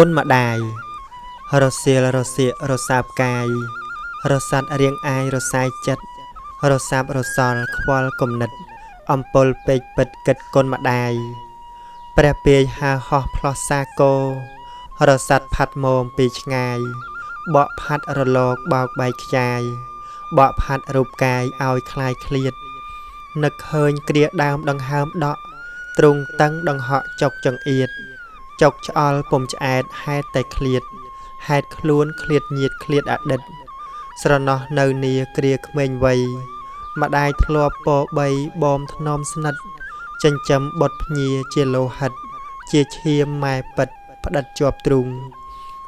គុណម្ដាយរសៀលរសៀករសាបកាយរសាត់រៀងអាយរសាយចិត្តរសាបរសល់ខ្វល់គំនិតអំពុលពេកពិតគិតគុណម្ដាយព្រះពាយហាហោះផ្លោះសាគោរសាត់ផាត់មមពីឆ្ងាយបក់ផាត់រលកបោកបែកខ្ចាយបក់ផាត់រូបកាយឲ្យคล้ายឃ្លាតនឹកឃើញគ្រាដើមដង្ហើមដក់ទ្រុងតឹងដង្ហក់ចុកចង្អៀតចុកឆ្អល់ពុំឆ្អែតហេតុតែឃ្លាតហេតុខ្លួនឃ្លាតញាតឃ្លាតអតីតស្រណោះនៅនីគ្រាក្មេងវ័យម្ដាយធ្លាប់ពបីបងធ្នមស្និទ្ធចិញ្ចឹមបុត្រភ្ញាជាលោហិតជាឈាមម៉ែពិតផ្ដិតជាប់ទ្រូង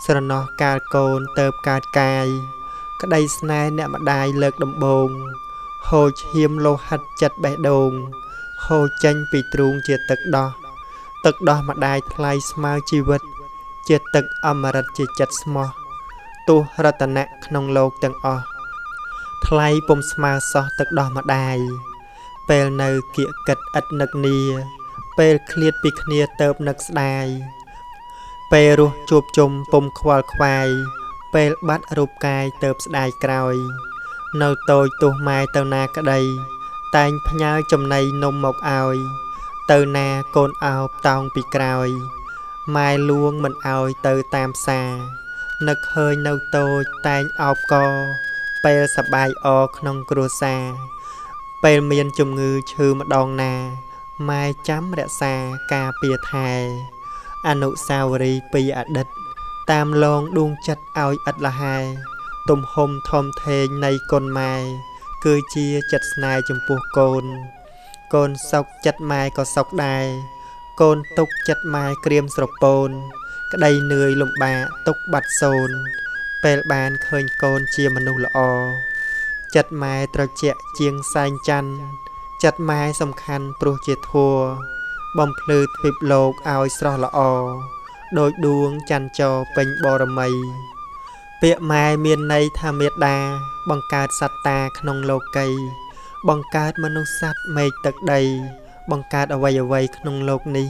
ស្រណោះកាលកូនទៅបកើតកាយក្តីស្នេហ៍អ្នកម្ដាយលើកដំបូងហូរឈាមលោហិតចិត្តបេះដូងហូរចេញពីទ្រូងជាទឹកដោះម្ដាយថ្លៃស្មើជីវិតជាទឹកអមរិតជាចិត្តស្មោះទោះរតនៈក្នុងលោកទាំងអស់ថ្លៃពុំស្មើសោះទឹកដោះម្ដាយពេលនៅគៀកកិតឥតនឹកនីពេលឃ្លាតពីគ្នាទៅបនឹកស្ដាយពេលរស់ជួបជុំពុំខ្វល់ខ្វាយពេលបាត់រូបកាយទៅបស្ដាយក្រោយនៅតូចទោះម៉ែទៅណាក្ដីតែងផ្ញើចំណីនំមកឲ្យទៅណាកូនអោបតោងពីក្រោយម៉ែលួងមិនឲ្យទៅតាមសានឹកឃើញនៅតូចតែងអោបកពេលសបាយអក្នុងគ្រួសារពេលមានជំងឺឈឺម្ដងណាម៉ែចាំរក្សាការពារថែអនុស្សាវរីយ៍ពីអតីតតាមលងដួងចិត្តឲ្យឥតលហែទំហំធំធេងនៃគុណម៉ែគឺជាចិត្តស្នេហ៍ចំពោះកូនកូនសុខចិត្តម៉ែក៏សុខដែរកូនទុកចិត្តម៉ែក្រៀមស្រពោនក្តីនឿយលំបាកទុកបាត់សូនពេលបានឃើញកូនជាមនុស្សល្អចិត្តម៉ែត្រជាក់ជាងសែងច័ន្ទចិត្តម៉ែសំខាន់ព្រោះជាធัวបំភ្លឺទ្វីបលោកឲ្យស្រស់ល្អដោយដួងច័ន្ទចរពេញបរមីពាក្យម៉ែមានន័យថាមេត្តាបង្កើតសត្វតាក្នុងលោកីបង្កើតមនុស្សសត្វមេឃទឹកដីបង្កើតអ្វីក្នុងលោកនេះ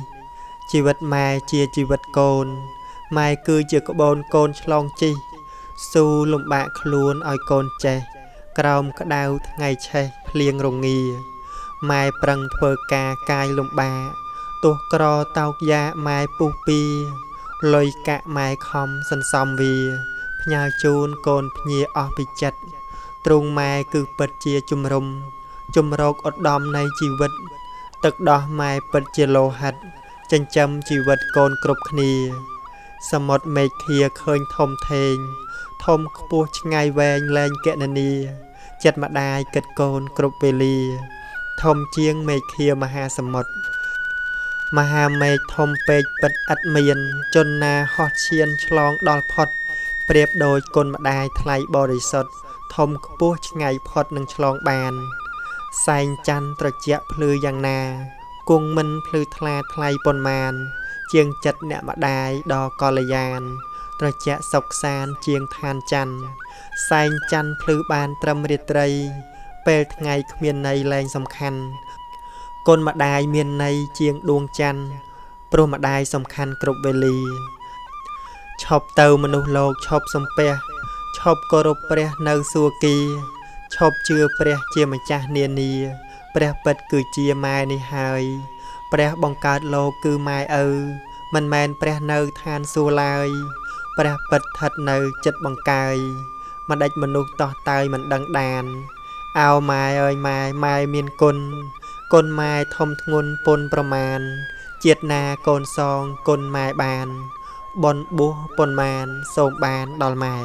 ជីវិតម៉ែជាជីវិតកូនម៉ែគឺជាក្បូនកូនឆ្លងជិះស៊ូលំបាកខ្លួនឲ្យកូនចេះក្រោមក្តៅថ្ងៃឆេះភ្លៀងរងាម៉ែប្រឹងធ្វើការកាយលំបាកទោះក្រតោកយ៉ាម៉ែពុះពីលុយកាក់ម៉ែខំសន្សំវាផ្ញើជូនកូនភ្ញាអស់ពីចិត្តទ្រង់ម៉ែគឺពិតជាជំរំជំរកឧត្តមនៃជីវិតទឹកដោះម៉ែពិតជាលោហិតចិញ្ចឹមជីវិតកូនគ្រប់គ្នាសមុទ្រមេឃឃាឃើញធំធេងធំខ្ពស់ឆ្ងាយវែងលែងគណនាចិត្តម្ដាយគិតកូនគ្រប់វេលាធំជាងមេឃឃាមហាសមុទ្រមហាមេឃធំពេកពិតឥតមានជនណាហោះឈានឆ្លងដល់ផុតប្រៀបដូចគុណម្ដាយថ្លៃបរិសុទ្ធធំខ្ពស់ឆ្ងាយផុតនឹងឆ្លងបានសែងច័ន្ទត្រជាក់ភ្លឺយ៉ាងណាគង់មិនភ្លឺថ្លាថ្លៃប៉ុន្មានជាងចិត្តអ្នកម្ដាយដ៏កល្យានត្រជាក់សុខសានជាងឋានច័ន្ទសែងច័ន្ទភ្លឺបានត្រឹមរាត្រីពេលថ្ងៃគ្មានន័យលែងសំខាន់គុណម្ដាយមានន័យជាងដួងច័ន្ទព្រោះម្ដាយសំខាន់គ្រប់វេលាឈប់ទៅមនុស្សលោកឈប់សំពះឈប់គោរពព្រះនៅសួគ៌ឈប់ជឿព្រះជាម្ចាស់នានាព្រះពិតគឺជាម៉ែនេះហើយព្រះបង្កើតលោកគឺម៉ែឪមិនមែនព្រះនៅឋានសួគ៌ឡើយព្រះពិតស្ថិតនៅចិត្តបង្កើយមិនដេចមនុស្សតោះតើយមិនដឹងដានអោម៉ែអើយម៉ែមានគុណគុណម៉ែធំធ្ងន់ពុនប្រមាណជាតិណាកូនសងគុណម៉ែបានបនបួសប៉ុន្មានសូមបានដល់ម៉ែ